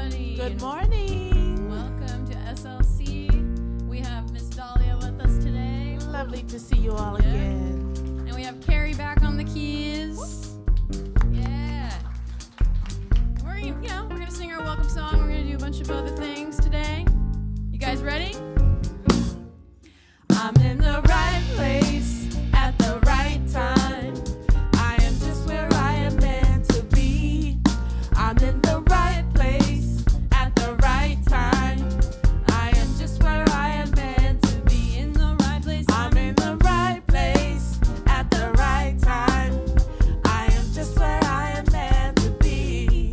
everybody. Good morning. Welcome to SLC. We have Miss Dahlia with us today. Lovely to see you all again. And we have Carrie back on the keys. Yeah. We're gonna sing our welcome song. We're gonna do a bunch of other things today. You guys ready? I'm in the right place at the right time. I am just where I am meant to be. I'm in the right place at the right time. I am just where I am meant to be. In the right place. I'm in the right place at the right time. I am just where I am meant to be.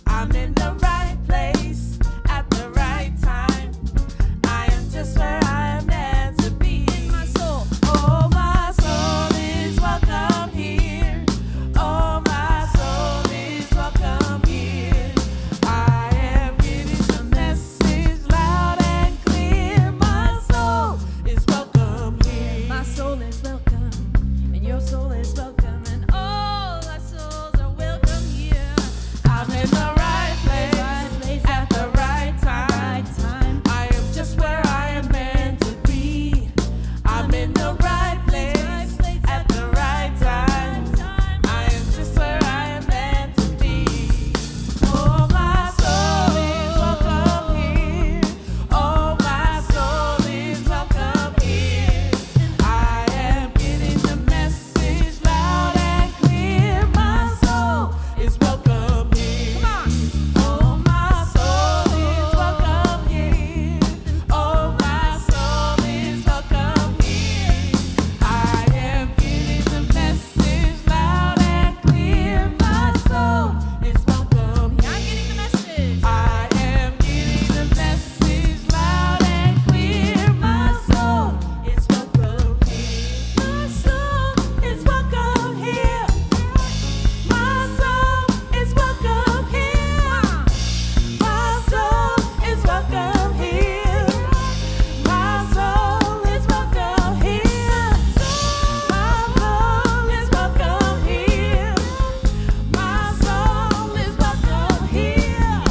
I'm in the right place at the right time. I am just where I am meant to be. In my soul. Oh, my soul is welcome here. Oh, my soul is welcome here. I am getting the message loud and clear. My soul is welcome here. My soul is welcome, and your soul is welcome, and all our souls are welcome here. I'm in the right place at the right time. I am just where I am meant to be. I'm in the right place at the right time. I am just where I am meant to be. Oh, my soul is welcome here. Oh, my soul is welcome here. I am getting the message loud and clear. My soul is welcome here. Come on. Oh, my soul is welcome here. Oh, my soul is welcome here. I am getting the message loud and clear. My soul is welcome here. I'm getting the message. I am getting the message loud and clear. My soul is welcome here. My soul is welcome here. My soul is welcome here. My soul is welcome here. My soul is welcome here. My soul is welcome here. My soul is welcome here.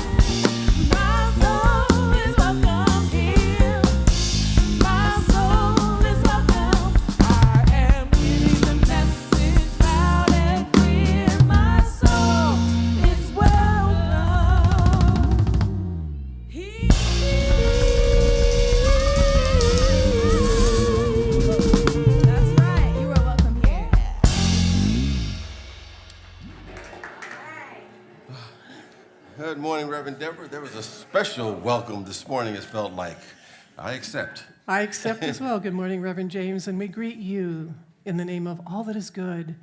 My soul is welcome here. My soul is welcome. I am getting the message loud and clear. My soul is welcome here. That's right. You are welcome here. Good morning, Reverend Deborah. There was a special welcome this morning, it felt like. I accept. I accept as well. Good morning, Reverend James, and we greet you in the name of all that is good,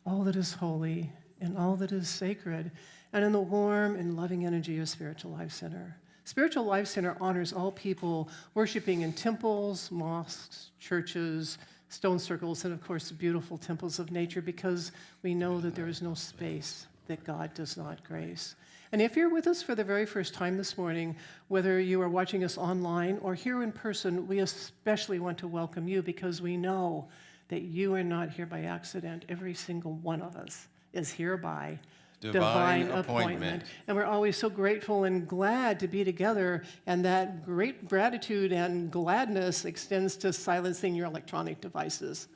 all that is holy, and all that is sacred, and in the warm and loving energy of Spiritual Life Center. Spiritual Life Center honors all people worshiping in temples, mosques, churches, stone circles, and of course, the beautiful temples of nature, because we know that there is no space that God does not grace. And if you're with us for the very first time this morning, whether you are watching us online or here in person, we especially want to welcome you because we know that you are not here by accident. Every single one of us is here by divine appointment. And we're always so grateful and glad to be together, and that great gratitude and gladness extends to silencing your electronic devices.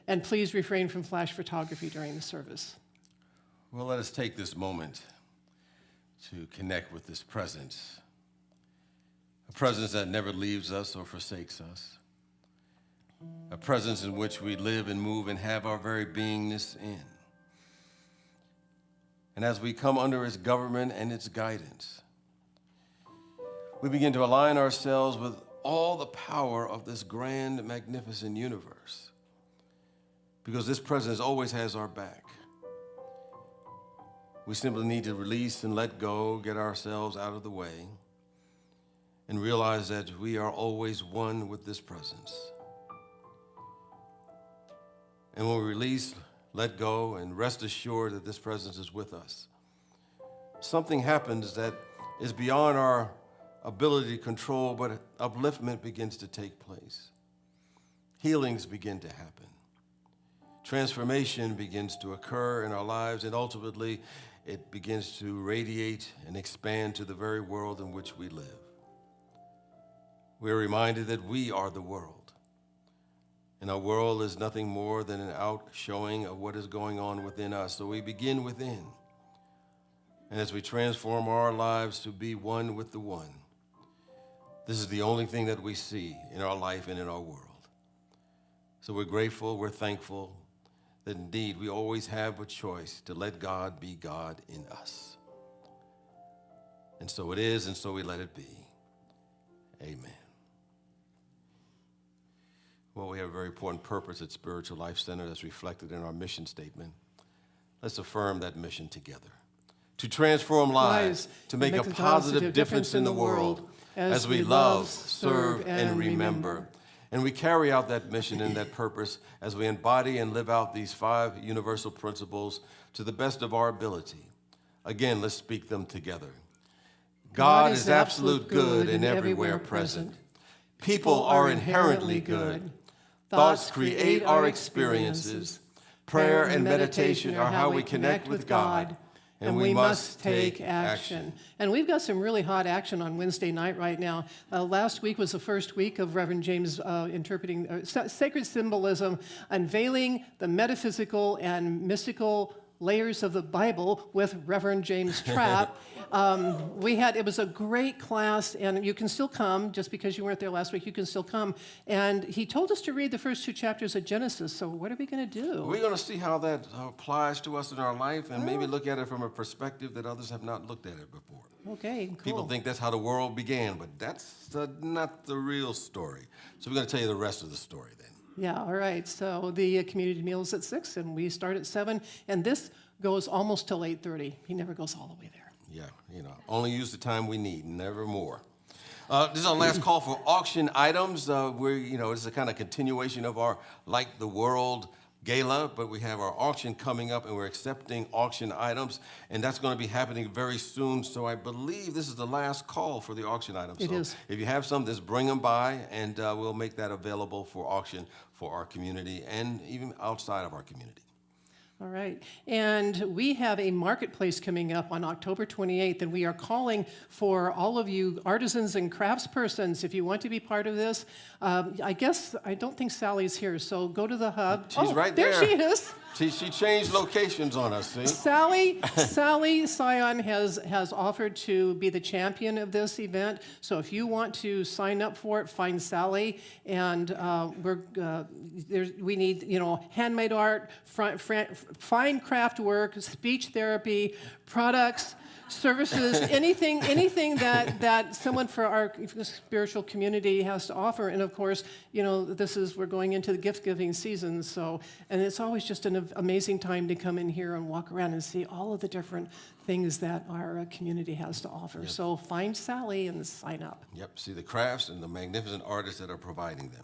And please refrain from flash photography during the service. Well, let us take this moment to connect with this presence, a presence that never leaves us or forsakes us, a presence in which we live and move and have our very beingness in. And as we come under its government and its guidance, we begin to align ourselves with all the power of this grand, magnificent universe, because this presence always has our back. We simply need to release and let go, get ourselves out of the way, and realize that we are always one with this presence. And when we release, let go, and rest assured that this presence is with us, something happens that is beyond our ability to control, but upliftment begins to take place. Healings begin to happen. Transformation begins to occur in our lives, and ultimately, it begins to radiate and expand to the very world in which we live. We're reminded that we are the world, and our world is nothing more than an outshowing of what is going on within us. So we begin within, and as we transform our lives to be one with the one, this is the only thing that we see in our life and in our world. So we're grateful, we're thankful that indeed we always have a choice to let God be God in us. And so it is, and so we let it be. Amen. Well, we have a very important purpose at Spiritual Life Center that's reflected in our mission statement. Let's affirm that mission together. To transform lives, to make a positive difference in the world as we love, serve, and remember. And we carry out that mission and that purpose as we embody and live out these 5 universal principles to the best of our ability. Again, let's speak them together. God is absolute good and everywhere present. People are inherently good. Thoughts create our experiences. Prayer and meditation are how we connect with God. And we must take action. And we've got some really hot action on Wednesday night right now. Last week was the first week of Reverend James interpreting sacred symbolism, unveiling the metaphysical and mystical layers of the Bible with Reverend James Trapp. It was a great class, and you can still come. Just because you weren't there last week, you can still come. And he told us to read the first 2 chapters of Genesis, so what are we going to do? We're going to see how that applies to us in our life and maybe look at it from a perspective that others have not looked at it before. Okay, cool. People think that's how the world began, but that's not the real story. So we're going to tell you the rest of the story then. Yeah, all right. So the community meal is at 6, and we start at 7, and this goes almost till 8:30. He never goes all the way there. Yeah, only use the time we need, never more. This is our last call for auction items. This is a kind of continuation of our Like the World gala, but we have our auction coming up, and we're accepting auction items, and that's going to be happening very soon. So I believe this is the last call for the auction items. It is. If you have some, just bring them by, and we'll make that available for auction for our community and even outside of our community. All right. And we have a marketplace coming up on October 28th, and we are calling for all of you artisans and craftspersons, if you want to be part of this. I don't think Sally's here, so go to the hub. She's right there. There she is. She changed locations on us, see? Sally Sion has offered to be the champion of this event. So if you want to sign up for it, find Sally. And we need handmade art, fine craft work, speech therapy, products, services, anything that someone for our spiritual community has to offer. And of course, we're going into the gift-giving season, and it's always just an amazing time to come in here and walk around and see all of the different things that our community has to offer. Yep. So find Sally and sign up. Yep, see the crafts and the magnificent artists that are providing them.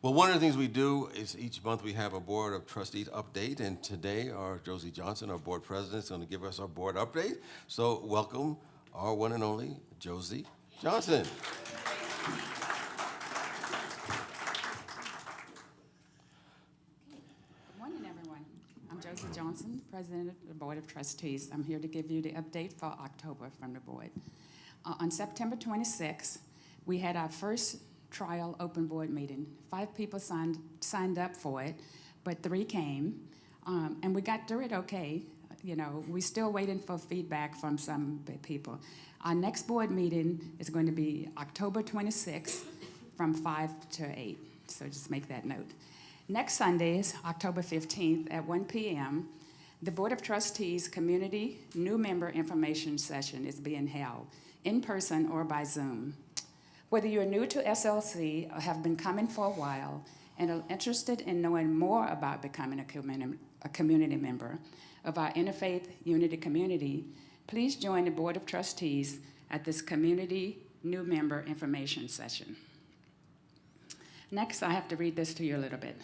Well, one of the things we do is each month we have a Board of Trustees update, and today our Josie Johnson, our board president, is going to give us our board update. So welcome our one and only Josie Johnson. Good morning, everyone. I'm Josie Johnson, president of the Board of Trustees. I'm here to give you the update for October from the board. On September 26th, we had our first trial open board meeting. 5 people signed up for it, but 3 came, and we got through it okay. We're still waiting for feedback from some people. Our next board meeting is going to be October 26th from 5 to 8, so just make that note. Next Sunday is October 15th at 1 p.m. The Board of Trustees Community New Member Information Session is being held in person or by Zoom. Whether you're new to SLC or have been coming for a while and are interested in knowing more about becoming a community member of our interfaith unity community, please join the Board of Trustees at this Community New Member Information Session. Next, I have to read this to you a little bit.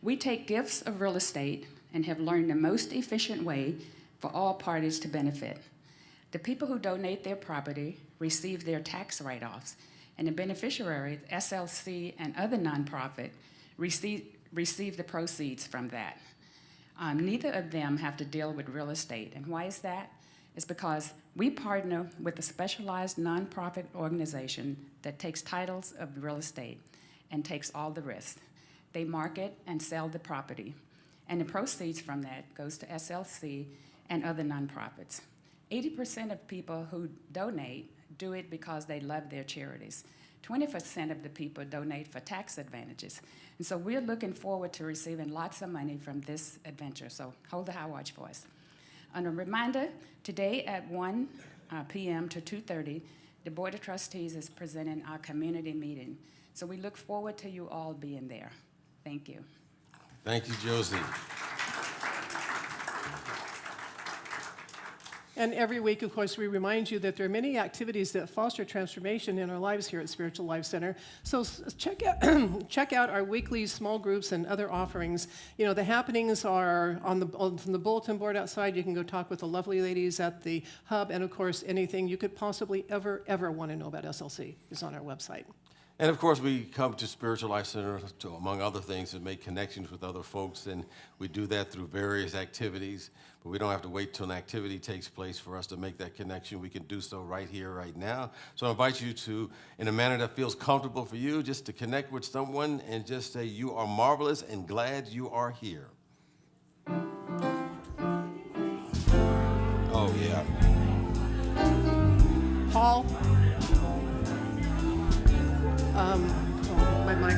We take gifts of real estate and have learned the most efficient way for all parties to benefit. The people who donate their property receive their tax write-offs, and the beneficiaries, SLC and other nonprofit, receive the proceeds from that. Neither of them have to deal with real estate. And why is that? It's because we partner with a specialized nonprofit organization that takes titles of real estate and takes all the risks. They market and sell the property, and the proceeds from that goes to SLC and other nonprofits. 80% of people who donate do it because they love their charities. 20% of the people donate for tax advantages. And so we're looking forward to receiving lots of money from this adventure, so hold the high watch for us. And a reminder, today at 1 p.m. to 2:30, the Board of Trustees is presenting our community meeting. So we look forward to you all being there. Thank you. Thank you, Josie. And every week, of course, we remind you that there are many activities that foster transformation in our lives here at Spiritual Life Center. So check out our weekly small groups and other offerings. You know, the happenings are on the bulletin board outside. You can go talk with the lovely ladies at the hub. And, of course, anything you could possibly ever want to know about SLC is on our website. And of course, we come to Spiritual Life Center, to, among other things, to make connections with other folks, and we do that through various activities. But we don't have to wait till an activity takes place for us to make that connection. We can do so right here, right now. So I invite you to, in a manner that feels comfortable for you, just to connect with someone and just say, "You are marvelous and glad you are here." Oh, yeah. Paul? My mic.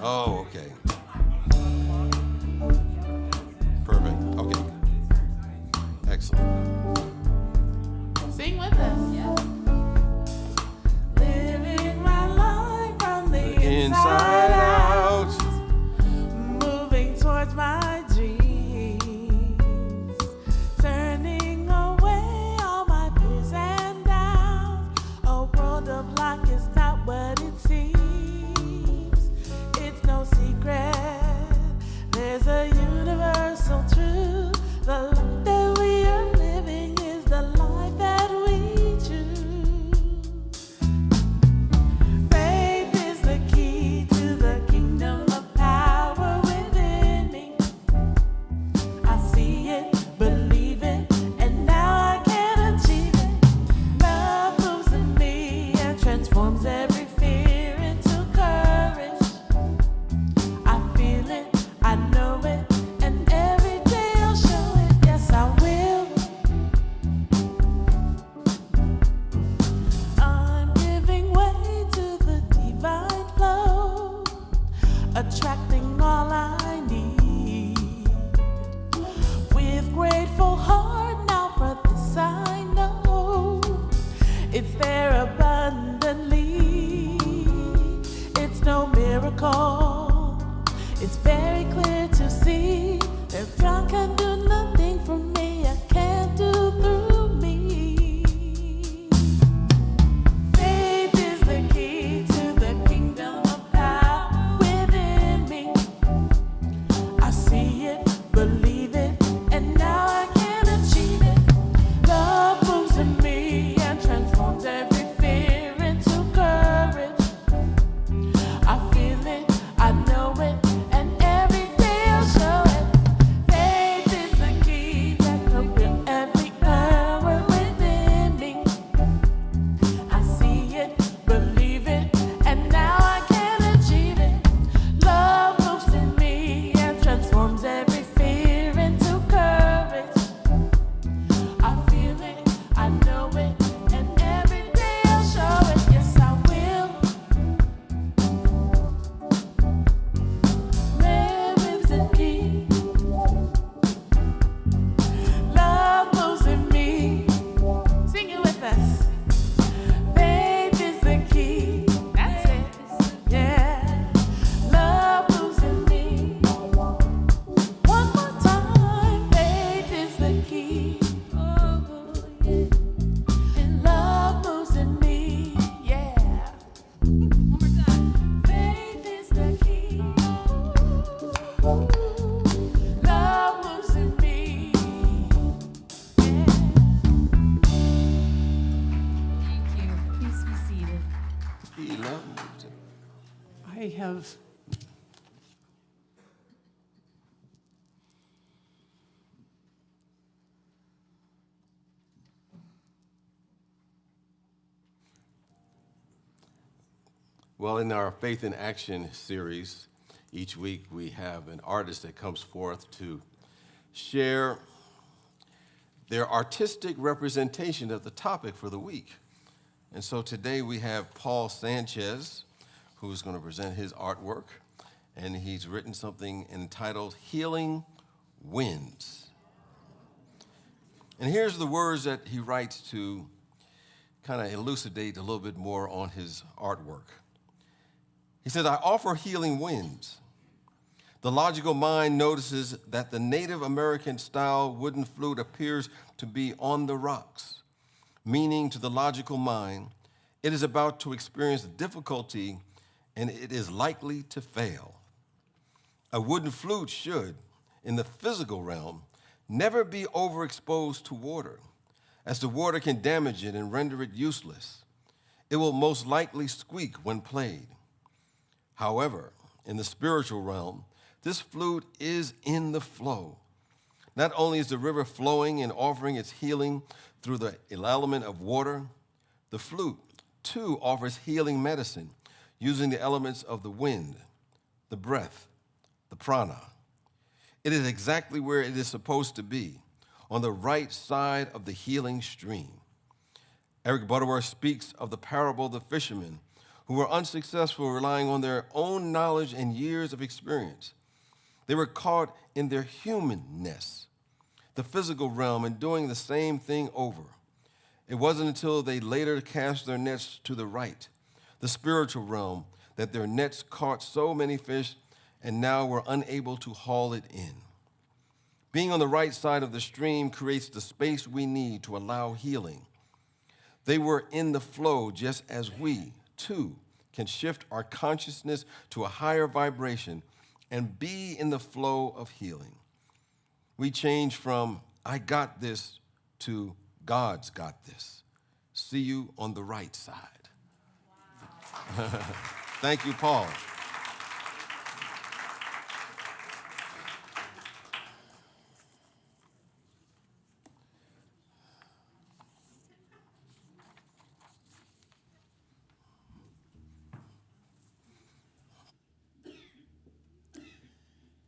Oh, okay. Perfect. Okay. Excellent. Sing with us. Yeah. Living my life from the Inside out. moving towards my dreams, turning away all my fears and doubts. A world of luck is not what it seems. It's no secret. There's a universal truth. The life that we are living is the life that we choose. Faith is the key to the kingdom of power within me. I see it, believe it, and now I can achieve it. Love moves in me and transforms every fear into courage. I feel it, I know it, and every day I'll show it. Yes, I will. I'm giving way to the divine flow, attracting all I need. With grateful heart, now for this I know, it's there abundantly. It's no miracle. It's very clear to see that God can do nothing for me I can't do through me. Faith is the key to the kingdom of power within me. I see it, believe it, and now I can achieve it. Love moves in me and transforms every fear into courage. I feel it, He loved me too. I have Well, in our Faith in Action series, each week we have an artist that comes forth to share their artistic representation of the topic for the week. And so today we have Paul Sanchez, who's going to present his artwork, and he's written something entitled Healing Winds. And here's the words that he writes to kind of elucidate a little bit more on his artwork. He says, I offer healing winds. The logical mind notices that the Native American style wooden flute appears to be on the rocks, meaning to the logical mind, it is about to experience difficulty and it is likely to fail. A wooden flute should, in the physical realm, never be overexposed to water, as the water can damage it and render it useless. It will most likely squeak when played. However, in the spiritual realm, this flute is in the flow. Not only is the river flowing and offering its healing through the element of water, the flute, too, offers healing medicine using the elements of the wind, the breath, the prana. It is exactly where it is supposed to be, on the right side of the healing stream. Eric Butterworth speaks of the parable of the fishermen who were unsuccessful relying on their own knowledge and years of experience. They were caught in their humanness, the physical realm, and doing the same thing over. It wasn't until they later cast their nets to the right, the spiritual realm, that their nets caught so many fish and now were unable to haul it in. Being on the right side of the stream creates the space we need to allow healing. They were in the flow just as we, too, can shift our consciousness to a higher vibration and be in the flow of healing. We change from, I got this, to God's got this. See you on the right side. Wow. Thank you, Paul.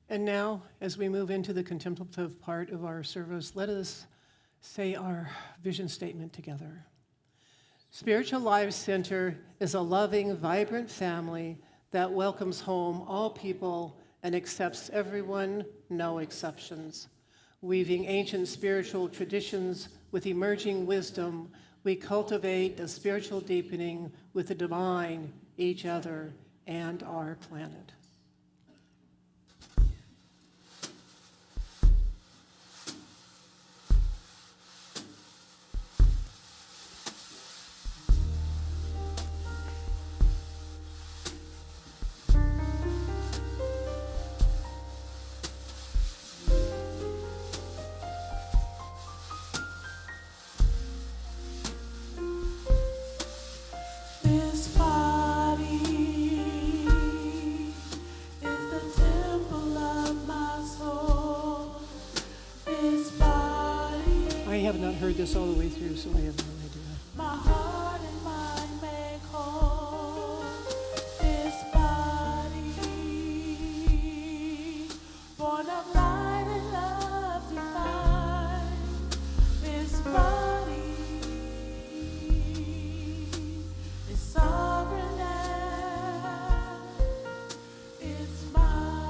And now, as we move into the contemplative part of our service, let us say our vision statement together. Spiritual Lives Center is a loving, vibrant family that welcomes home all people and accepts everyone, no exceptions. Weaving ancient spiritual traditions with emerging wisdom, we cultivate a spiritual deepening with the divine, each other, and our planet. This body is the temple of my soul. This body, I have not heard this all the way through, so I have no idea. my heart and mind make whole. This body, born of light and love divine. This body is sovereign and it's mine.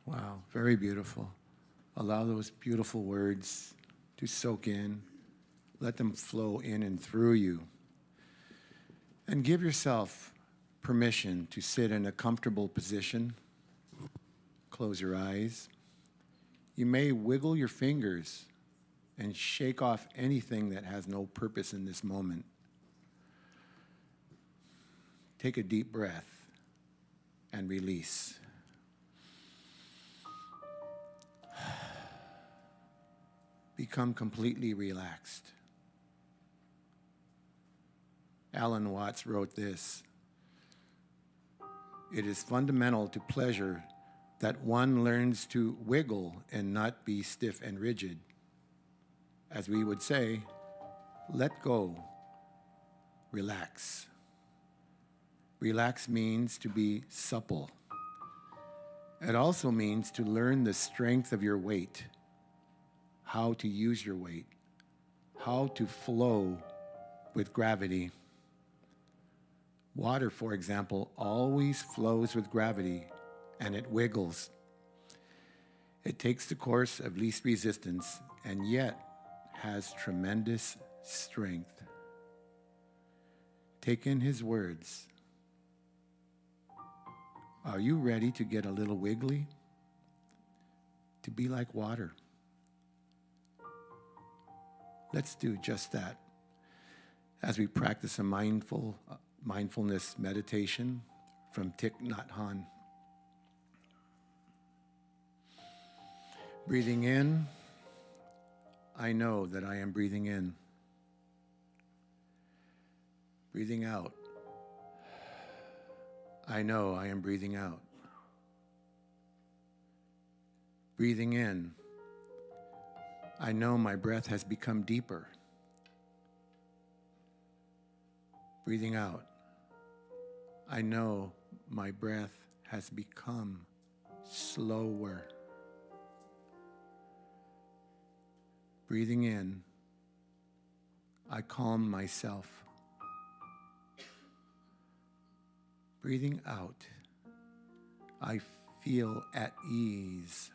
Wow, very beautiful. Allow those beautiful words to soak in. Let them flow in and through you. And give yourself permission to sit in a comfortable position. Close your eyes. You may wiggle your fingers and shake off anything that has no purpose in this moment. Take a deep breath and release. Become completely relaxed. Alan Watts wrote this: "It is fundamental to pleasure that one learns to wiggle and not be stiff and rigid. As we would say, let go, relax." Relax means to be supple. It also means to learn the strength of your weight, how to use your weight, how to flow with gravity. Water, for example, always flows with gravity, and it wiggles. It takes the course of least resistance and yet has tremendous strength. Take in his words. Are you ready to get a little wiggly? To be like water? Let's do just that as we practice a mindfulness meditation from Thich Nhat Hanh. Breathing in, I know that I am breathing in. Breathing out, I know I am breathing out. Breathing in, I know my breath has become deeper. Breathing out, I know my breath has become slower. Breathing in, I calm myself. Breathing out, I feel at ease.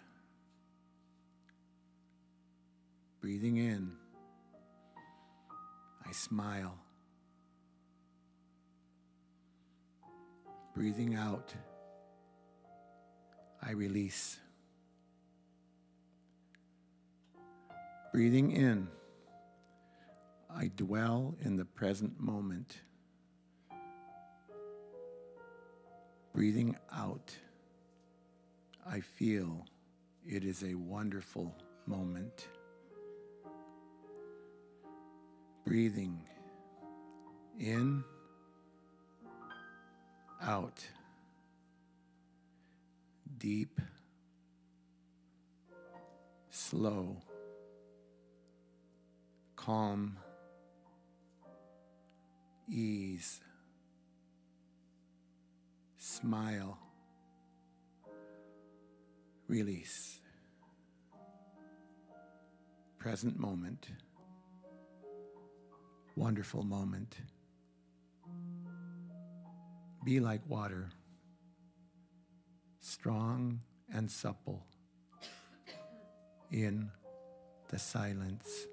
Breathing in, I smile. Breathing out, I release. Breathing in, I dwell in the present moment. Breathing out, I feel it is a wonderful moment. Breathing in, out, deep, slow, calm, ease, smile, release. Present moment, wonderful moment. Be like water, strong and supple in the silence.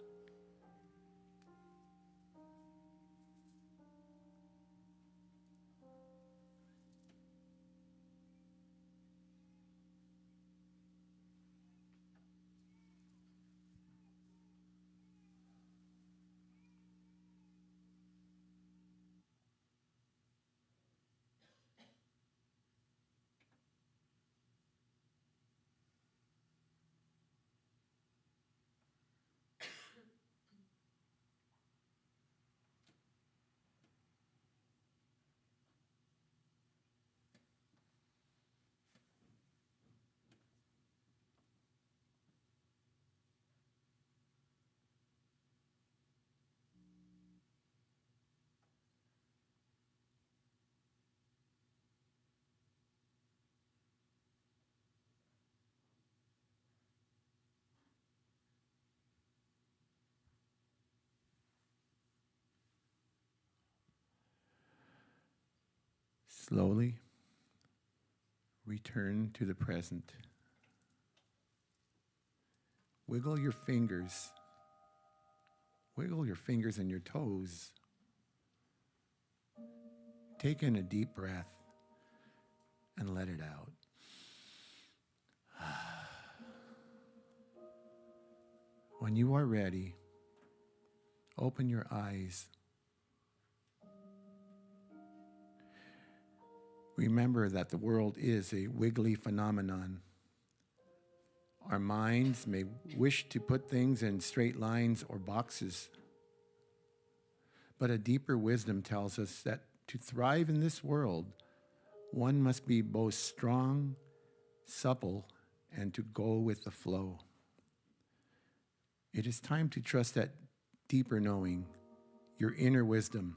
Slowly return to the present. Wiggle your fingers. Wiggle your fingers and your toes. Take in a deep breath and let it out. When you are ready, open your eyes. Remember that the world is a wiggly phenomenon. Our minds may wish to put things in straight lines or boxes, but a deeper wisdom tells us that to thrive in this world, one must be both strong, supple, and to go with the flow. It is time to trust that deeper knowing, your inner wisdom.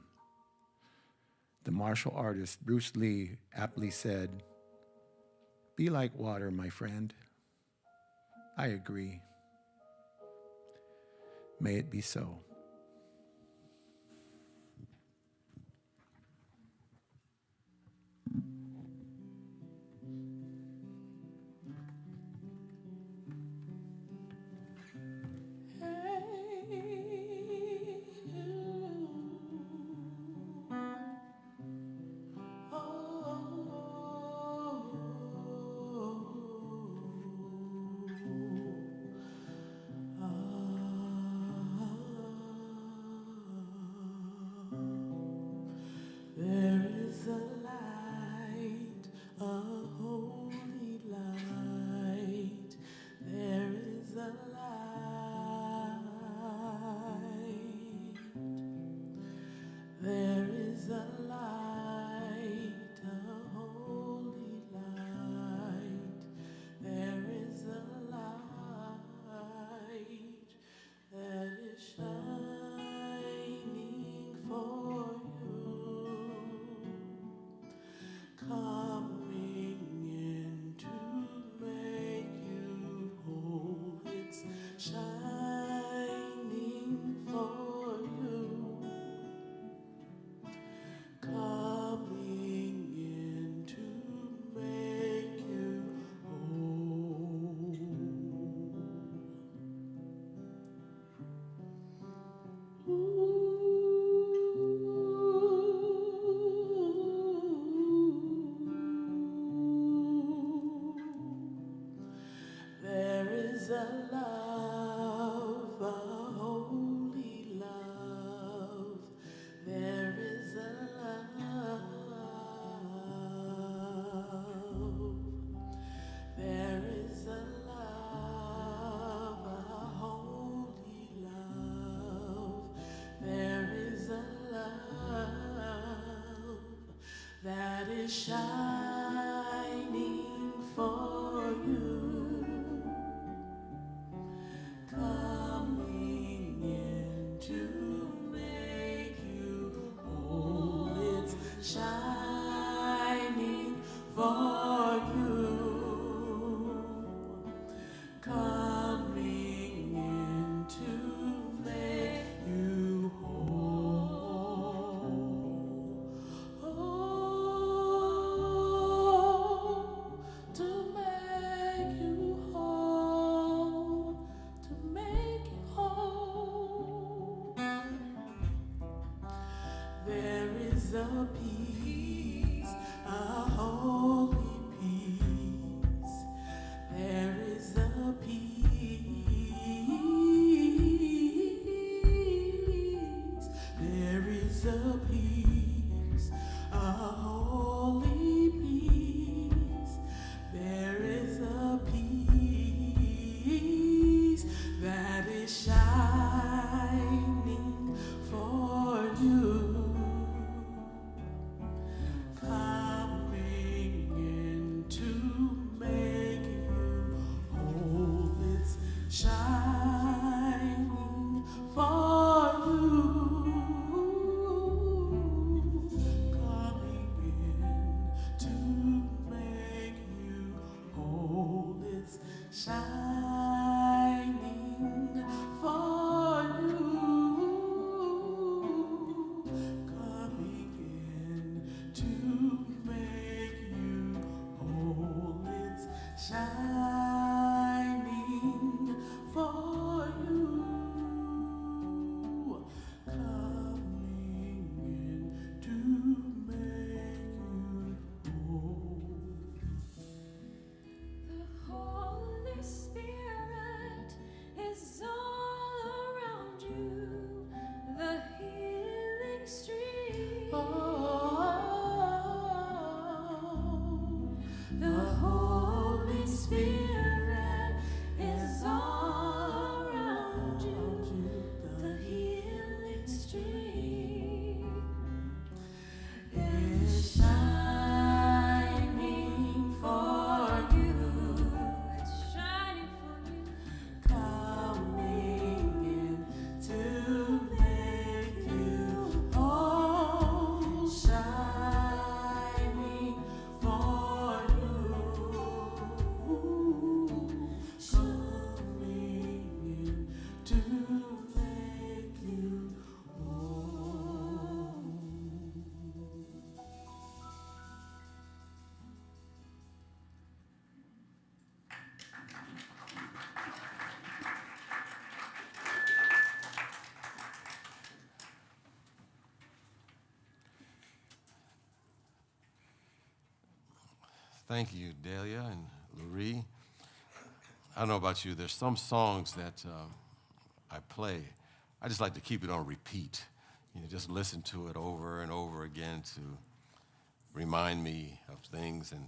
The martial artist Bruce Lee aptly said, "Be like water, my friend." I agree. May it be so. There is a light, a holy light. There is a light. There is a light, a holy light. There is a light that is shining for you. Coming in to make you whole. It's shining for you. Coming in to make you whole. There is a love, a holy love. There is a love. There is a love, a holy love. There is a love that is shining for you. Coming in to make you whole. It's shining for you. Coming in to make you whole. Oh, to make you whole. To make you whole. There is a peace, a holy peace. There is a peace. There is a peace, a holy peace. There is a peace that is shining for you. Coming in to make you whole. It's shining for you. Coming in to make you whole. It's shining for you. Coming in to make you whole. It's shining for Spirit is all around you, the healing stream is shining for you. It's shining for you, coming in to make you whole, shining for you, coming in to make you whole. Thank you, Delia and Lurie. I don't know about you, there's some songs that I play. I just like to keep it on repeat. Just listen to it over and over again to remind me of things. And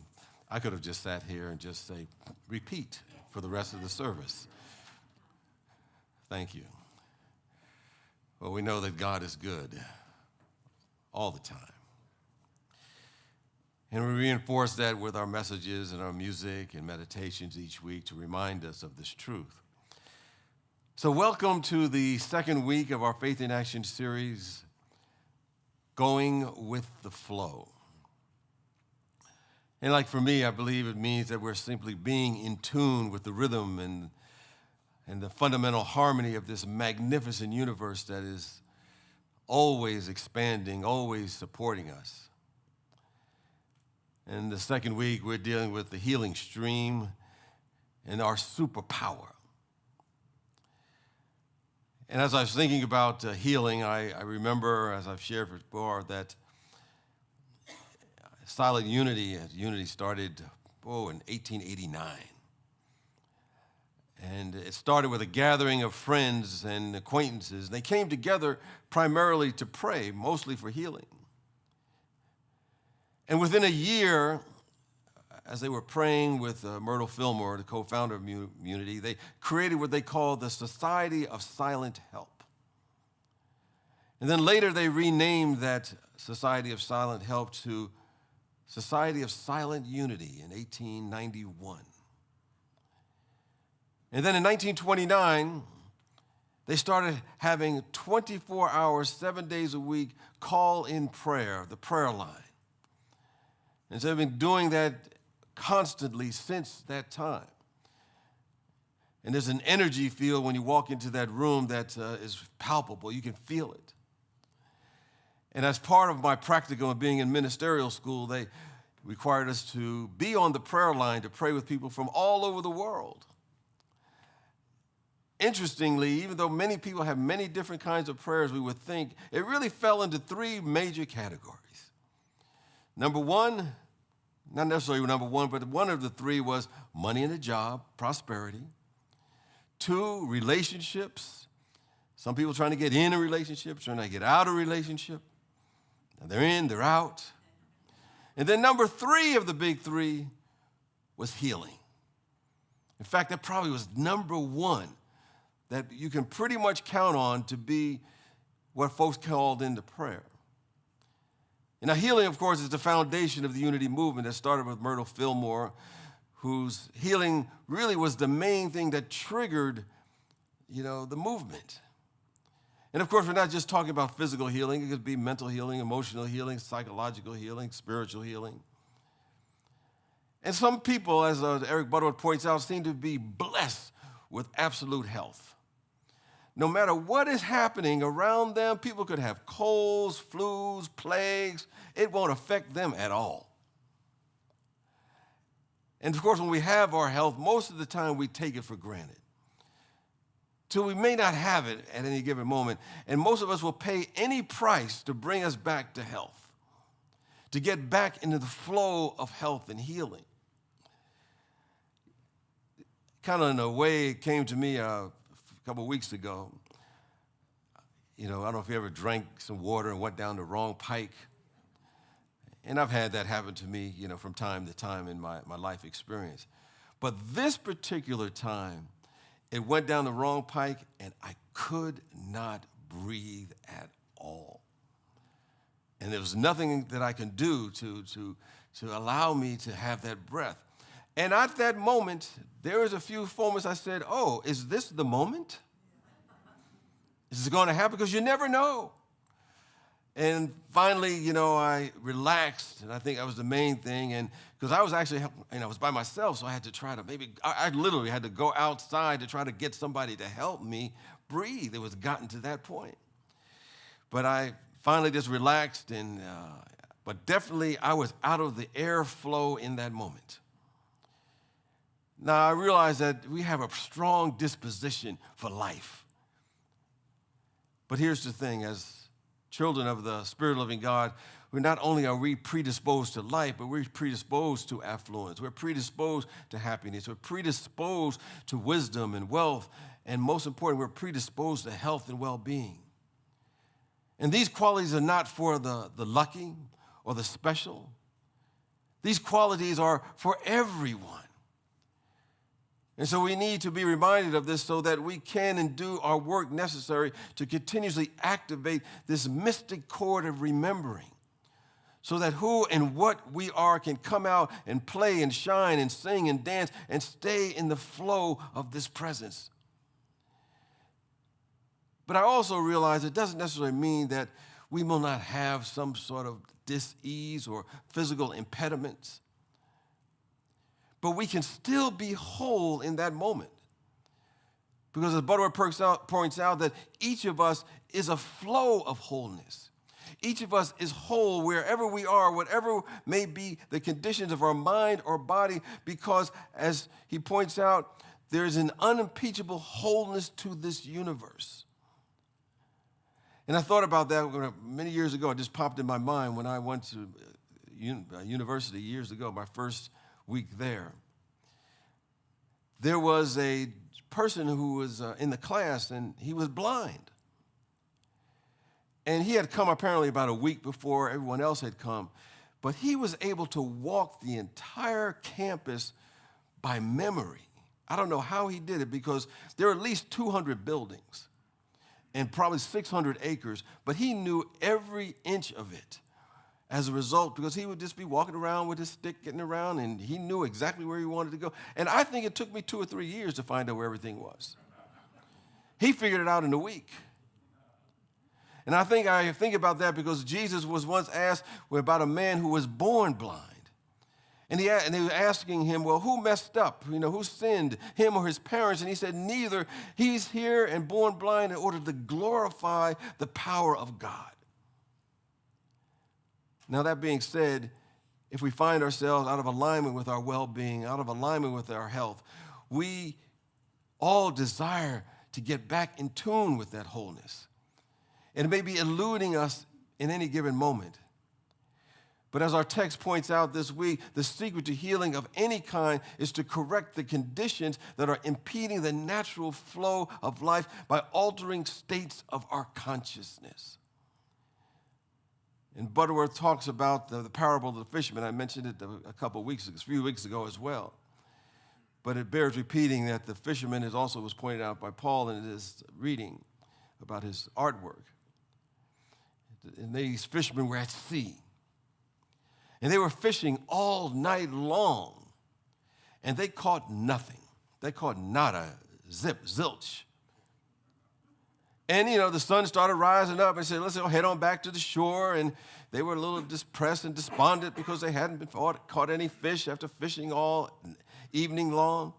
I could have just sat here and just say, repeat for the rest of the service. Thank you. Well, we know that God is good all the time. And we reinforce that with our messages and our music and meditations each week to remind us of this truth. So welcome to the second week of our Faith in Action series, Going with the Flow. And like for me, I believe it means that we're simply being in tune with the rhythm and the fundamental harmony of this magnificent universe that is always expanding, always supporting us. And the second week, we're dealing with the healing stream and our superpower. And as I was thinking about healing, I remember, as I've shared before, that Silent Unity started, in 1889. And it started with a gathering of friends and acquaintances. They came together primarily to pray, mostly for healing. And within a year, as they were praying with Myrtle Fillmore, the co-founder of Unity, they created what they called the Society of Silent Help. And then later they renamed that Society of Silent Help to Society of Silent Unity in 1891. And then in 1929, they started having 24 hours, 7 days a week, call-in prayer, the prayer line. And so they've been doing that constantly since that time. And there's an energy field when you walk into that room that is palpable. You can feel it. And as part of my practicum of being in ministerial school, they required us to be on the prayer line to pray with people from all over the world. Interestingly, even though many people have many different kinds of prayers, we would think it really fell into three major categories. Number one, not necessarily number one, but one of the three was money and a job, prosperity. Two, relationships. Some people trying to get in a relationship, trying to get out of a relationship. Now they're in, they're out. And then number three of the big three was healing. In fact, that probably was number one that you can pretty much count on to be what folks called into prayer. And now healing, of course, is the foundation of the Unity movement that started with Myrtle Fillmore, whose healing really was the main thing that triggered, the movement. And of course, we're not just talking about physical healing. It could be mental healing, emotional healing, psychological healing, spiritual healing. And some people, as Eric Butterworth points out, seem to be blessed with absolute health. No matter what is happening around them, people could have colds, flus, plagues. It won't affect them at all. And of course, when we have our health, most of the time we take it for granted. So we may not have it at any given moment. And most of us will pay any price to bring us back to health, to get back into the flow of health and healing. Kind of in a way, it came to me a couple of weeks ago. I don't know if you ever drank some water and went down the wrong pike. And I've had that happen to me, from time to time in my life experience. But this particular time, it went down the wrong pike, and I could not breathe at all. And there was nothing that I can do to allow me to have that breath. And at that moment, there was a few moments I said, oh, is this the moment? Is it going to happen? Because you never know. And finally, I relaxed, and I think that was the main thing. And because I was actually, I was by myself, so I had to try to I literally had to go outside to try to get somebody to help me breathe. It was gotten to that point. But I finally just relaxed, but definitely I was out of the airflow in that moment. Now, I realize that we have a strong disposition for life. But here's the thing, as children of the Spirit-living God, not only are we predisposed to life, but we're predisposed to affluence. We're predisposed to happiness. We're predisposed to wisdom and wealth. And most important, we're predisposed to health and well-being. And these qualities are not for the lucky or the special. These qualities are for everyone. And so we need to be reminded of this so that we can and do our work necessary to continuously activate this mystic chord of remembering, so that who and what we are can come out and play and shine and sing and dance and stay in the flow of this presence. But I also realize it doesn't necessarily mean that we will not have some sort of dis-ease or physical impediments. But we can still be whole in that moment. Because as Butterworth points out that each of us is a flow of wholeness. Each of us is whole wherever we are, whatever may be the conditions of our mind or body, because as he points out, there's an unimpeachable wholeness to this universe. And I thought about that many years ago. It just popped in my mind when I went to university years ago, my first week there. There was a person who was in the class, and he was blind. And he had come apparently about a week before everyone else had come. But he was able to walk the entire campus by memory. I don't know how he did it, because there are at least 200 buildings and probably 600 acres, but he knew every inch of it. As a result, because he would just be walking around with his stick, getting around, and he knew exactly where he wanted to go. And I think it took me 2 or 3 years to find out where everything was. He figured it out in a week. And I think about that because Jesus was once asked about a man who was born blind. And they were asking him, well, who messed up? Who sinned, him or his parents? And he said, neither. He's here and born blind in order to glorify the power of God. Now, that being said, if we find ourselves out of alignment with our well-being, out of alignment with our health, we all desire to get back in tune with that wholeness. And it may be eluding us in any given moment. But as our text points out this week, the secret to healing of any kind is to correct the conditions that are impeding the natural flow of life by altering states of our consciousness. And Butterworth talks about the parable of the fisherman. I mentioned it a few weeks ago as well. But it bears repeating that the fisherman was pointed out by Paul in his reading about his artwork. And these fishermen were at sea. And they were fishing all night long. And they caught nothing. They caught nada, zilch. And, the sun started rising up and said, let's head on back to the shore. And they were a little depressed and despondent because they hadn't caught any fish after fishing all evening long.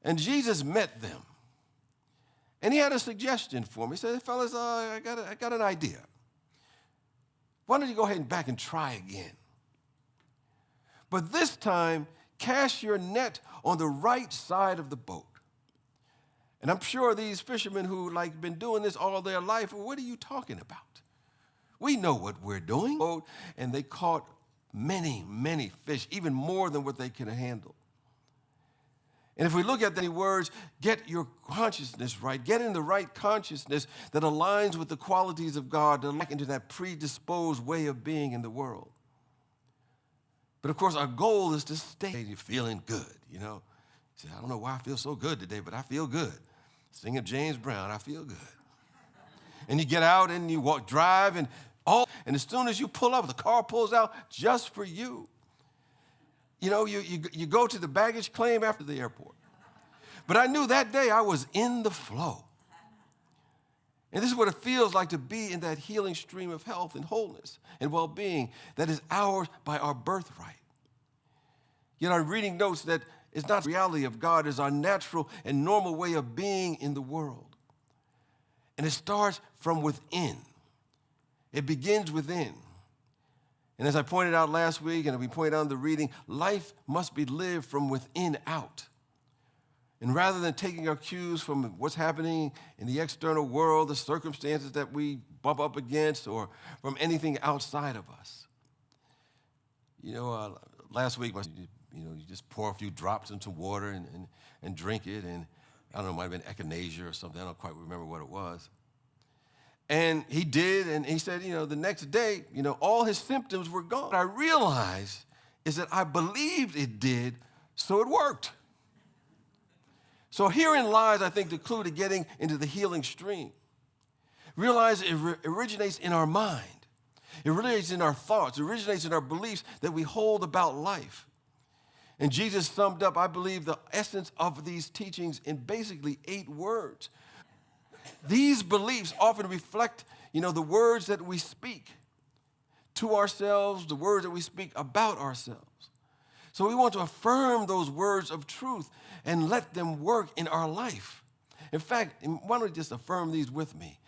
And Jesus met them. And he had a suggestion for them. He said, fellas, I got an idea. Why don't you go ahead and back and try again? But this time, cast your net on the right side of the boat. And I'm sure these fishermen who been doing this all their life, well, what are you talking about? We know what we're doing. And they caught many, many fish, even more than what they could handle. And if we look at the words, get your consciousness right, get in the right consciousness that aligns with the qualities of God, to look into that predisposed way of being in the world. But of course, our goal is to stay feeling good, you know. You say, I don't know why I feel so good today, but I feel good. Singing James Brown, I feel good. And you get out and you drive, and as soon as you pull up, the car pulls out just for you. You know, you go to the baggage claim after the airport. But I knew that day I was in the flow. And this is what it feels like to be in that healing stream of health and wholeness and well-being that is ours by our birthright. You know, I'm reading notes that it's not the reality of God, it's our natural and normal way of being in the world. And it starts from within. It begins within. And as I pointed out last week, and we pointed out in the reading, life must be lived from within out. And rather than taking our cues from what's happening in the external world, the circumstances that we bump up against, or from anything outside of us. You know, last week, you just pour a few drops into water and drink it. And I don't know, it might have been echinacea or something. I don't quite remember what it was. And he did, and he said, the next day, all his symptoms were gone. What I realized is that I believed it did, so it worked. So herein lies, I think, the clue to getting into the healing stream. Realize it originates in our mind. It originates in our thoughts. It originates in our beliefs that we hold about life. And Jesus summed up, I believe, the essence of these teachings in basically 8 words. These beliefs often reflect, the words that we speak to ourselves, the words that we speak about ourselves. So we want to affirm those words of truth and let them work in our life. In fact, why don't you just affirm these with me?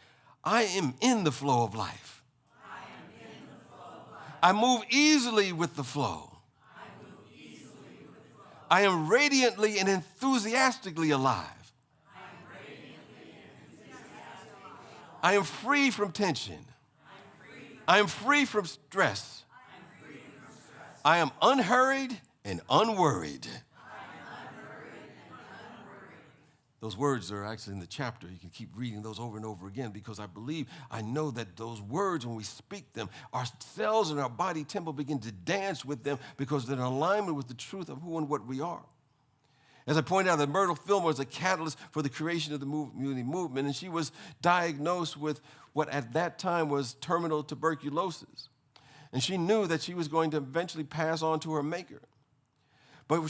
I am in the flow of life. I am in the flow of life. I move easily with the flow. I move easily with the flow. I am radiantly and enthusiastically alive. I am radiantly and enthusiastically alive. I am free from tension. I am free from stress. I am unhurried and unworried. Those words are actually in the chapter. You can keep reading those over and over again because I know that those words, when we speak them, our cells in our body temple begin to dance with them because they're in alignment with the truth of who and what we are. As I pointed out, that Myrtle Fillmore was a catalyst for the creation of the community movement, and she was diagnosed with what at that time was terminal tuberculosis. And she knew that she was going to eventually pass on to her maker. But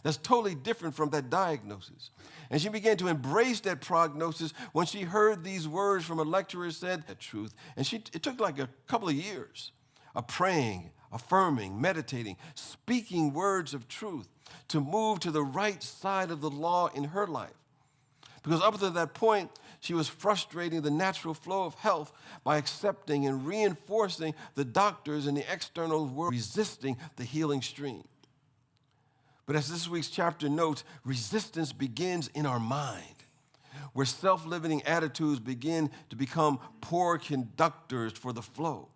that's totally different from that diagnosis. And she began to embrace that prognosis when she heard these words from a lecturer who said that truth. And it took like a couple of years of praying, affirming, meditating, speaking words of truth to move to the right side of the law in her life. Because up to that point, she was frustrating the natural flow of health by accepting and reinforcing the doctors in the external world, resisting the healing stream. But as this week's chapter notes, resistance begins in our mind, where self-limiting attitudes begin to become poor conductors for the flow.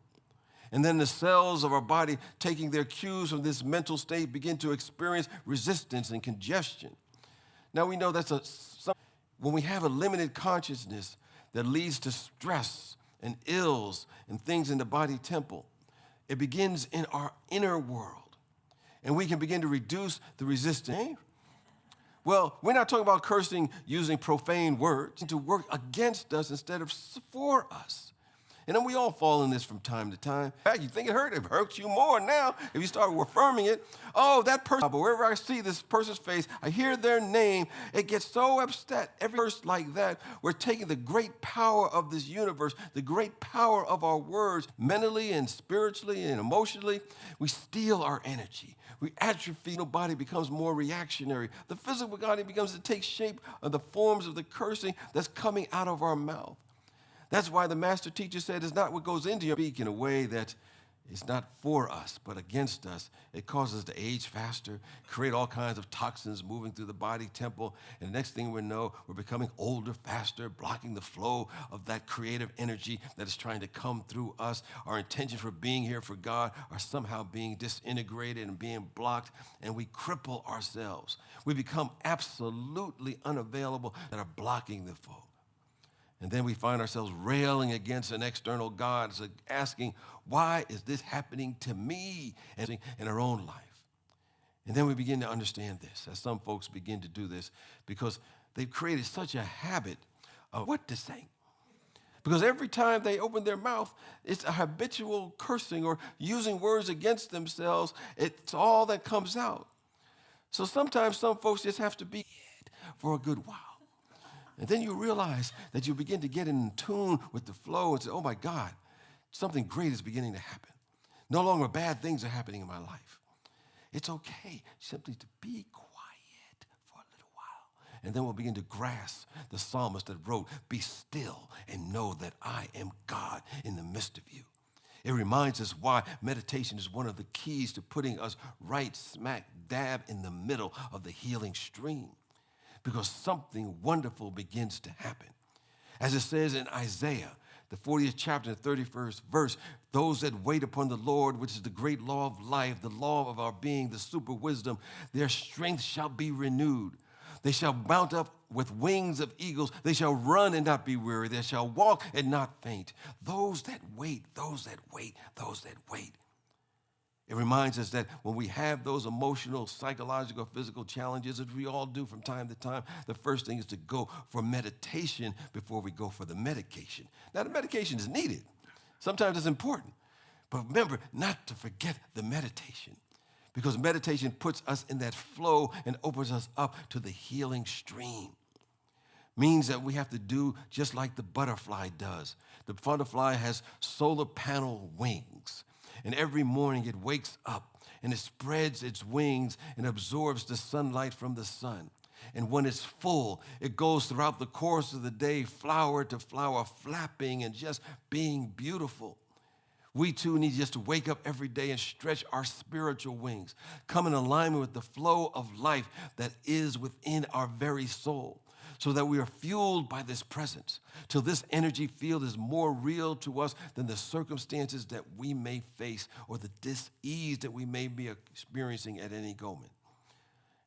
And then the cells of our body, taking their cues from this mental state, begin to experience resistance and congestion. Now we know when we have a limited consciousness that leads to stress and ills and things in the body temple, it begins in our inner world. And we can begin to reduce the resistance. Well, we're not talking about cursing using profane words to work against us instead of for us. And then we all fall in this from time to time. In fact, you think it hurts you more now if you start affirming it. Oh, that person, but wherever I see this person's face, I hear their name, it gets so upset. Every person like that, we're taking the great power of this universe, the great power of our words, mentally and spiritually and emotionally. We steal our energy. We atrophy, the body becomes more reactionary. The physical body begins to take shape of the forms of the cursing that's coming out of our mouth. That's why the master teacher said it's not what goes into your speak in a way that is not for us, but against us. It causes us to age faster, create all kinds of toxins moving through the body temple, and the next thing we know, we're becoming older faster, blocking the flow of that creative energy that is trying to come through us. Our intentions for being here for God are somehow being disintegrated and being blocked, and we cripple ourselves. We become absolutely unavailable that are blocking the flow. And then we find ourselves railing against an external God, so asking, why is this happening to me in our own life? And then we begin to understand this, as some folks begin to do this, because they've created such a habit of what to say. Because every time they open their mouth, it's a habitual cursing or using words against themselves. It's all that comes out. So sometimes some folks just have to be for a good while. And then you realize that you begin to get in tune with the flow and say, oh my God, something great is beginning to happen. No longer bad things are happening in my life. It's okay simply to be quiet for a little while. And then we'll begin to grasp the psalmist that wrote, be still and know that I am God in the midst of you. It reminds us why meditation is one of the keys to putting us right smack dab in the middle of the healing stream. Because something wonderful begins to happen. As it says in Isaiah, the 40th chapter, the 31st verse, those that wait upon the Lord, which is the great law of life, the law of our being, the super wisdom, their strength shall be renewed. They shall mount up with wings of eagles. They shall run and not be weary. They shall walk and not faint. Those that wait, those that wait, those that wait. It reminds us that when we have those emotional, psychological, physical challenges, as we all do from time to time, the first thing is to go for meditation before we go for the medication. Now, the medication is needed. Sometimes it's important. But remember not to forget the meditation, because meditation puts us in that flow and opens us up to the healing stream. Means that we have to do just like the butterfly does. The butterfly has solar panel wings. And every morning it wakes up and it spreads its wings and absorbs the sunlight from the sun. And when it's full, it goes throughout the course of the day, flower to flower, flapping and just being beautiful. We too need just to wake up every day and stretch our spiritual wings, come in alignment with the flow of life that is within our very soul, so that we are fueled by this presence, till this energy field is more real to us than the circumstances that we may face or the dis-ease that we may be experiencing at any moment.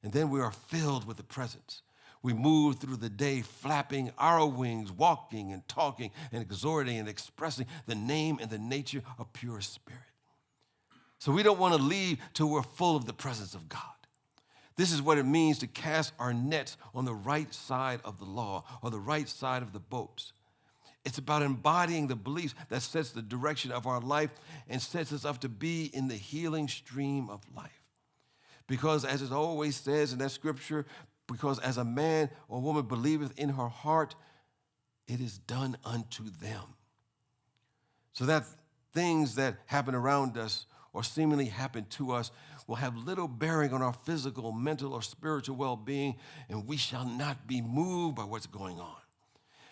And then we are filled with the presence. We move through the day flapping our wings, walking and talking and exhorting and expressing the name and the nature of pure spirit. So we don't want to leave till we're full of the presence of God. This is what it means to cast our nets on the right side of the law or the right side of the boats. It's about embodying the beliefs that sets the direction of our life and sets us up to be in the healing stream of life. Because as it always says in that scripture, because as a man or woman believeth in her heart, it is done unto them. So that things that happen around us or seemingly happen to us will have little bearing on our physical, mental, or spiritual well-being, and we shall not be moved by what's going on.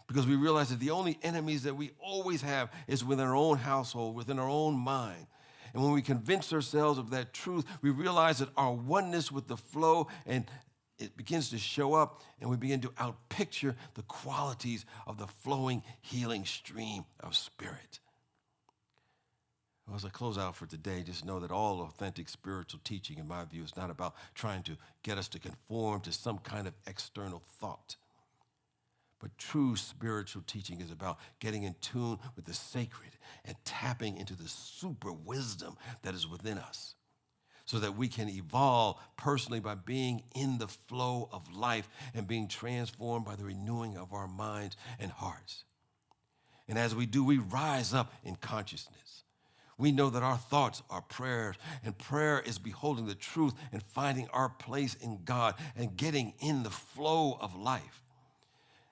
Because we realize that the only enemies that we always have is within our own household, within our own mind. And when we convince ourselves of that truth, we realize that our oneness with the flow, and it begins to show up, and we begin to outpicture the qualities of the flowing, healing stream of spirit. Well, as I close out for today, just know that all authentic spiritual teaching, in my view, is not about trying to get us to conform to some kind of external thought. But true spiritual teaching is about getting in tune with the sacred and tapping into the super wisdom that is within us, so that we can evolve personally by being in the flow of life and being transformed by the renewing of our minds and hearts. And as we do, we rise up in consciousness. We know that our thoughts are prayers, and prayer is beholding the truth and finding our place in God and getting in the flow of life.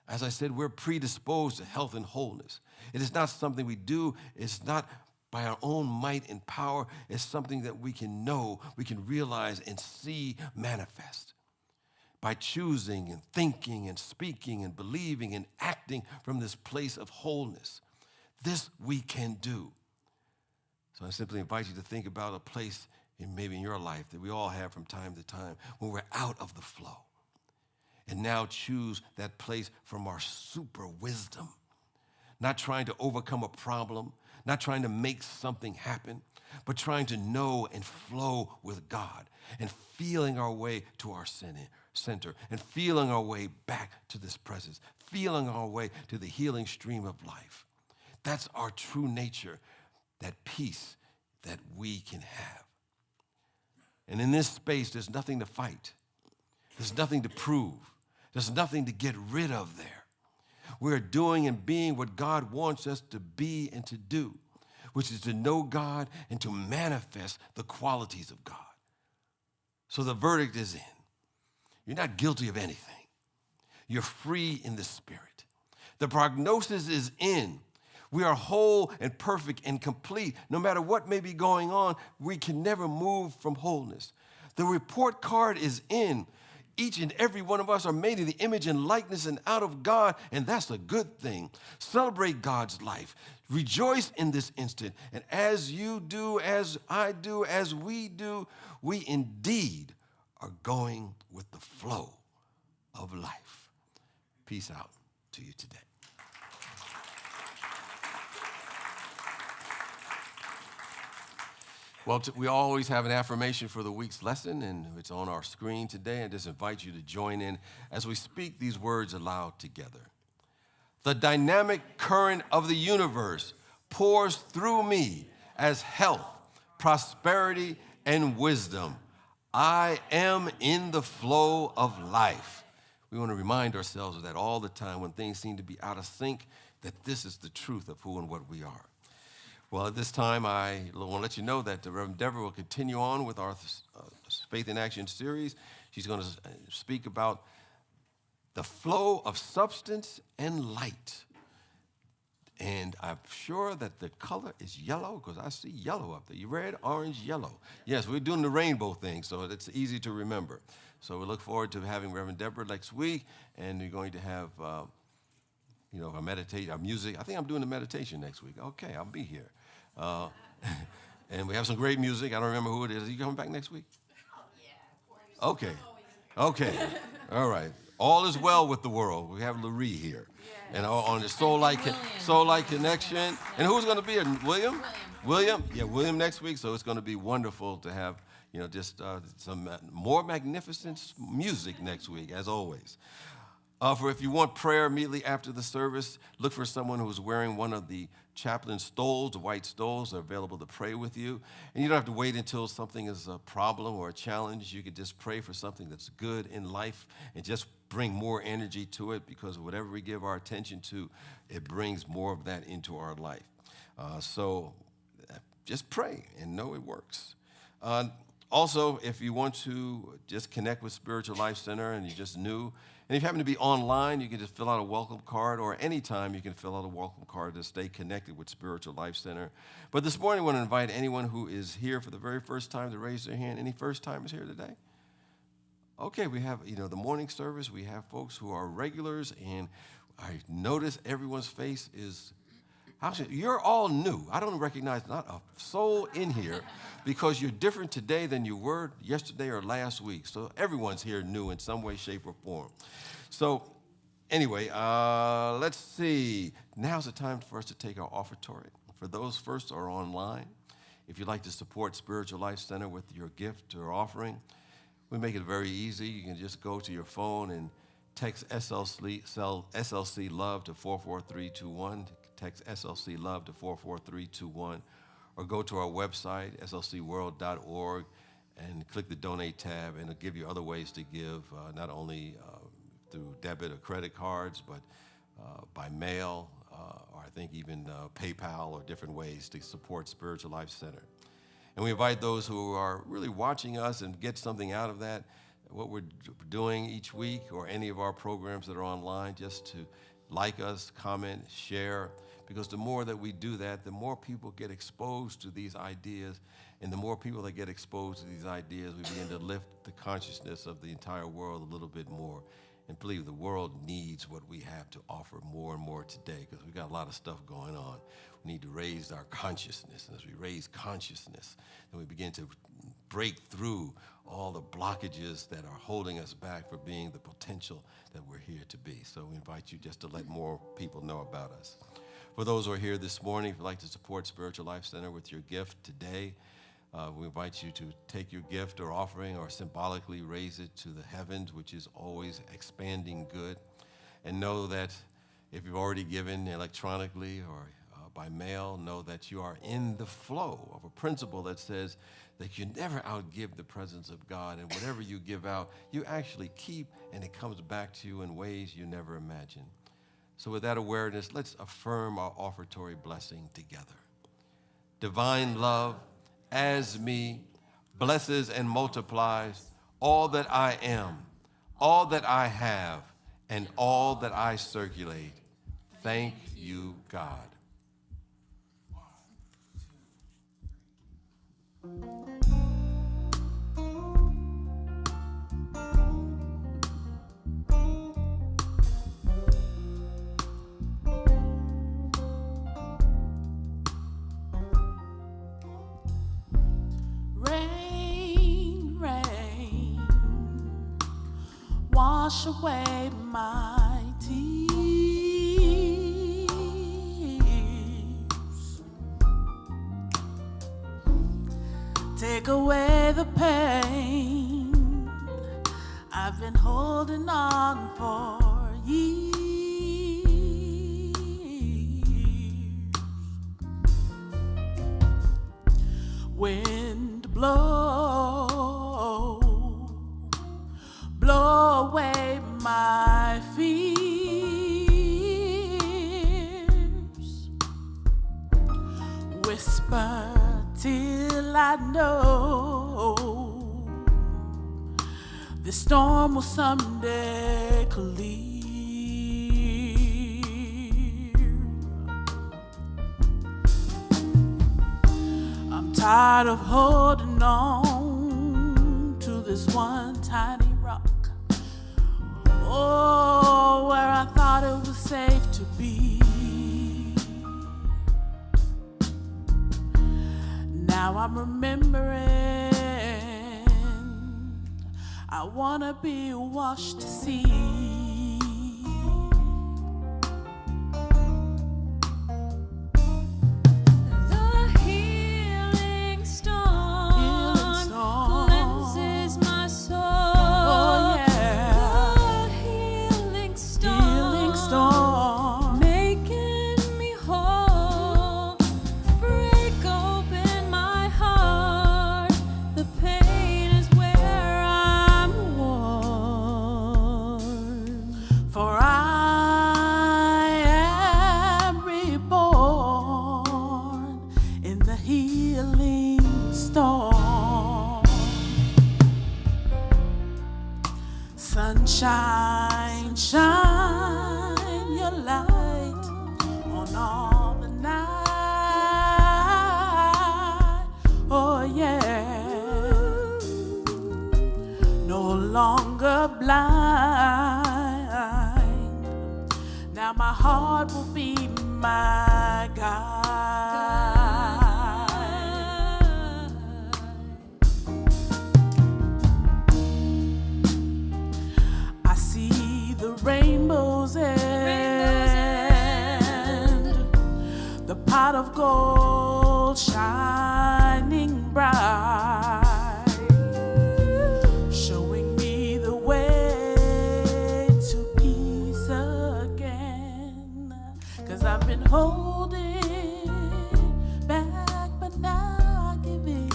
As I said, we're predisposed to health and wholeness. It is not something we do. It's not by our own might and power. It's something that we can know, we can realize and see manifest. By choosing and thinking and speaking and believing and acting from this place of wholeness. This we can do. So I simply invite you to think about a place maybe in your life that we all have from time to time when we're out of the flow. And now choose that place from our super wisdom. Not trying to overcome a problem, not trying to make something happen, but trying to know and flow with God and feeling our way to our center and feeling our way back to this presence, feeling our way to the healing stream of life. That's our true nature, that peace that we can have. And in this space, there's nothing to fight. There's nothing to prove. There's nothing to get rid of there. We're doing and being what God wants us to be and to do, which is to know God and to manifest the qualities of God. So the verdict is in. You're not guilty of anything. You're free in the Spirit. The prognosis is in. We are whole and perfect and complete. No matter what may be going on, we can never move from wholeness. The report card is in. Each and every one of us are made in the image and likeness and out of God, and that's a good thing. Celebrate God's life. Rejoice in this instant. And as you do, as I do, as we do, we indeed are going with the flow of life. Peace out to you today. Well, we always have an affirmation for the week's lesson, and it's on our screen today. I just invite you to join in as we speak these words aloud together. The dynamic current of the universe pours through me as health, prosperity, and wisdom. I am in the flow of life. We want to remind ourselves of that all the time when things seem to be out of sync, that this is the truth of who and what we are. Well, at this time, I want to let you know that Reverend Deborah will continue on with our Faith in Action series. She's going to speak about the flow of substance and light. And I'm sure that the color is yellow because I see yellow up there. You red, orange, yellow. Yes, we're doing the rainbow thing, so it's easy to remember. So we look forward to having Reverend Deborah next week, and we're going to have our music. I think I'm doing the meditation next week. Okay, I'll be here. And we have some great music. I don't remember who it is. Are you coming back next week? Oh, yeah. Okay. All right. All is well with the world. We have Laree here. Yes. And on the Soul Light Connection. Yeah. And who's going to be here? William? Yeah, William next week. So it's going to be wonderful to have, some more magnificent music next week, as always. For if you want prayer immediately after the service, look for someone who's wearing one of the chaplain's stoles, the white stoles. They're available to pray with you. And you don't have to wait until something is a problem or a challenge. You could just pray for something that's good in life and just bring more energy to it, because whatever we give our attention to, it brings more of that into our life. So just pray and know it works. Also, if you want to just connect with Spiritual Life Center and you're just new, and if you happen to be online, you can just fill out a welcome card, or anytime you can fill out a welcome card to stay connected with Spiritual Life Center. But this morning, I want to invite anyone who is here for the very first time to raise their hand. Any first-timers here today? Okay, we have, the morning service. We have folks who are regulars, and I notice everyone's face is, you're all new. I don't recognize not a soul in here because you're different today than you were yesterday or last week. So everyone's here new in some way, shape, or form. So anyway, let's see. Now's the time for us to take our offertory. For those first or online, if you'd like to support Spiritual Life Center with your gift or offering, we make it very easy. You can just go to your phone and text SLC Love to 44321. Text SLC Love to 44321, or go to our website, slcworld.org, and click the Donate tab, and it'll give you other ways to give, not only through debit or credit cards, but by mail, or I think even PayPal, or different ways to support Spiritual Life Center. And we invite those who are really watching us and get something out of that, what we're doing each week, or any of our programs that are online, just to like us, comment, share, because the more that we do that, the more people get exposed to these ideas, and the more people that get exposed to these ideas, we begin to lift the consciousness of the entire world a little bit more, and believe the world needs what we have to offer more and more today, because we've got a lot of stuff going on. We need to raise our consciousness, and as we raise consciousness, then we begin to break through all the blockages that are holding us back for being the potential that we're here to be. So we invite you just to let more people know about us. For those who are here this morning, if you'd like to support Spiritual Life Center with your gift today, we invite you to take your gift or offering or symbolically raise it to the heavens, which is always expanding good. And know that if you've already given electronically or by mail, know that you are in the flow of a principle that says that you never outgive the presence of God, and whatever you give out, you actually keep, and it comes back to you in ways you never imagined. So with that awareness, let's affirm our offertory blessing together. Divine love, as me, blesses and multiplies all that I am, all that I have, and all that I circulate. Thank you, God. Rain, rain, wash away my tears. Take away the pain I've been holding on for years. Wind blow, blow away my fears. Whisper till I know the storm will someday clear. I'm tired of holding on to this one tiny rock. Oh, where I thought it was safe to be. Now I'm remembering I wanna be washed to sea. The healing storm cleanses my soul. Oh yeah. The healing storm making me whole. Break open my heart. The pain is where I'm worn. For I am reborn in the healing storm. Sunshine, shine your light on all the night. Oh yeah. No longer blind. Now my heart will be my guide. I see the rainbows end, the pot of gold shining bright, showing me the way to peace again. 'Cause I've been holding back, but now I give in.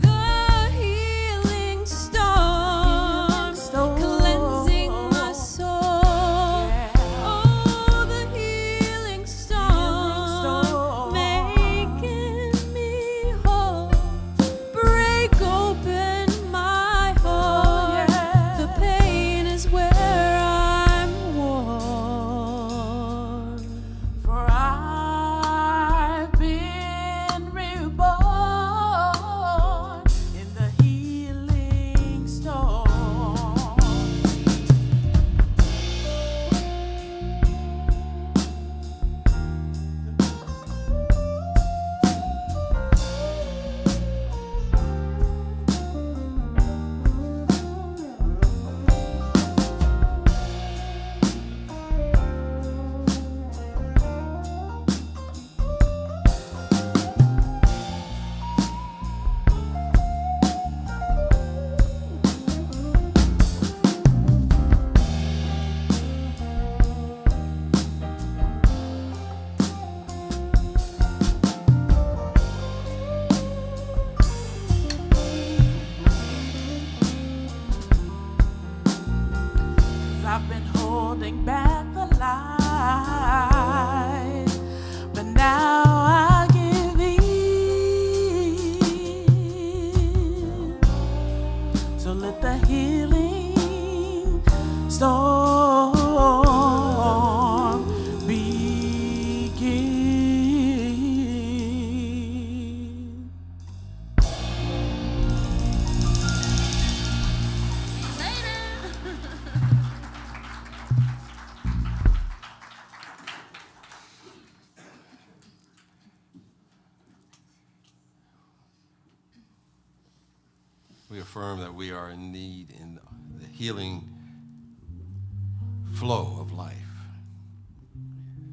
The healing storm cleansing my soul. Oh, the healing storm making me whole. I've been holding back the light, but now I give in. So let the healing storm begin. We affirm that we are in need in the healing flow of life.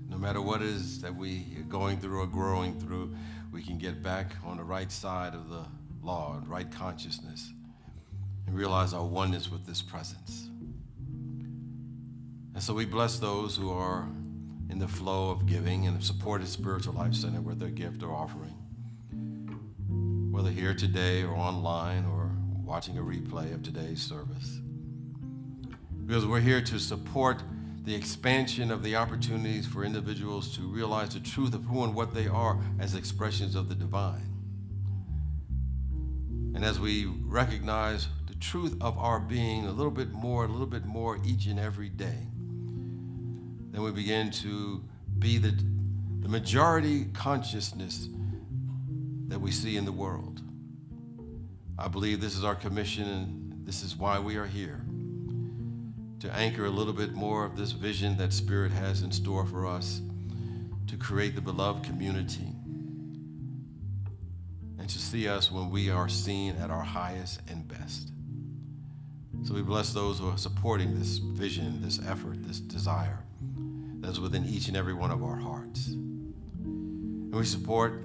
No matter what it is that we are going through or growing through, we can get back on the right side of the law, right consciousness, and realize our oneness with this presence. And so we bless those who are in the flow of giving and have supported Spiritual Life Center with their gift or offering, whether here today or online or watching a replay of today's service. Because we're here to support the expansion of the opportunities for individuals to realize the truth of who and what they are as expressions of the divine. And as we recognize the truth of our being a little bit more each and every day, then we begin to be the majority consciousness that we see in the world. I believe this is our commission, and this is why we are here, to anchor a little bit more of this vision that Spirit has in store for us, to create the beloved community, and to see us when we are seen at our highest and best. So we bless those who are supporting this vision, this effort, this desire that's within each and every one of our hearts. And we support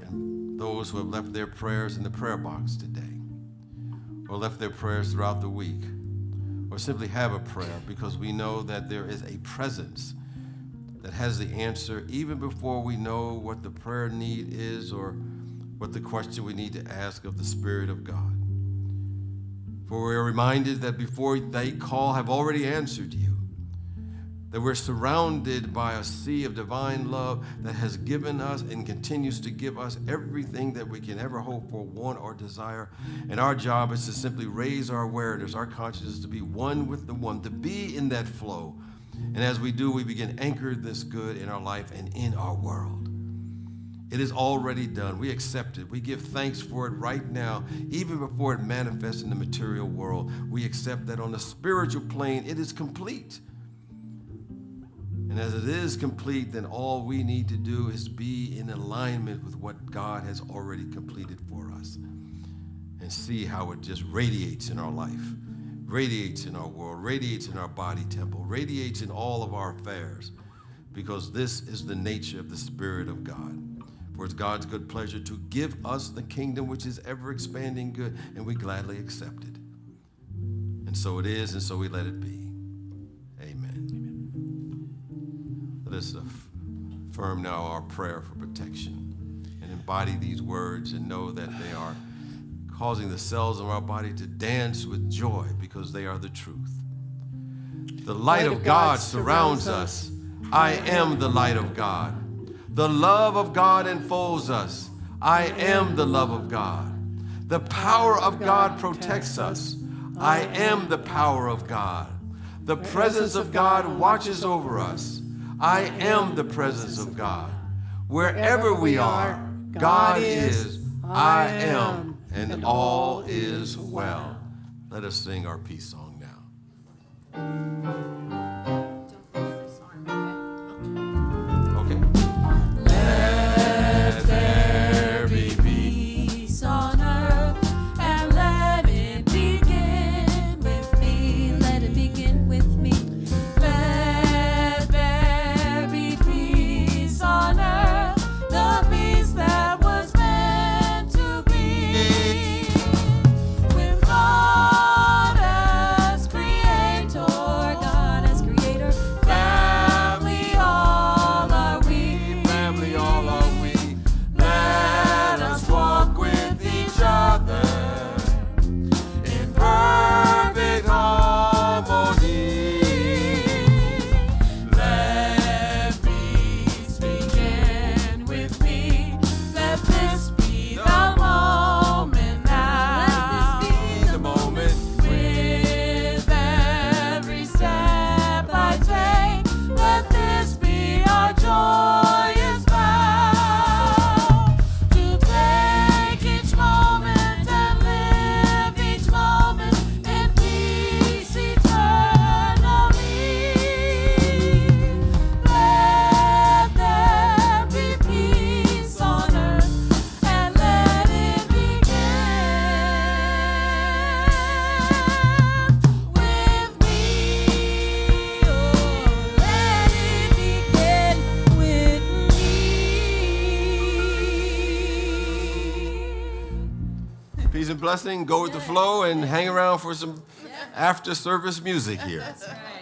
those who have left their prayers in the prayer box today, or left their prayers throughout the week, or simply have a prayer, because we know that there is a presence that has the answer even before we know what the prayer need is or what the question we need to ask of the Spirit of God. For we are reminded that before they call, have already answered you, that we're surrounded by a sea of divine love that has given us and continues to give us everything that we can ever hope for, want, or desire. And our job is to simply raise our awareness, our consciousness, to be one with the one, to be in that flow. And as we do, we begin to anchor this good in our life and in our world. It is already done. We accept it. We give thanks for it right now, even before it manifests in the material world. We accept that on the spiritual plane, it is complete. And as it is complete, then all we need to do is be in alignment with what God has already completed for us, and see how it just radiates in our life, radiates in our world, radiates in our body temple, radiates in all of our affairs, because this is the nature of the Spirit of God. For it's God's good pleasure to give us the kingdom, which is ever expanding good, and we gladly accept it. And so it is, and so we let it be. Let us affirm now our prayer for protection and embody these words and know that they are causing the cells of our body to dance with joy because they are the truth. The light of God surrounds us. I am the light of God. The love of God enfolds us. I am the love of God. The power of God protects us. I am the power of God. The presence of God watches over us. I am the presence of God. Wherever we are, God is, I am, and all is well. Let us sing our peace song now. Okay. Let there be Peace on earth, and let it begin with me. Let it begin with me. Let there be peace on earth, the peace that was meant to be. With God as creator, God peace and blessing. Go with the flow and hang around for some after service music here. That's right.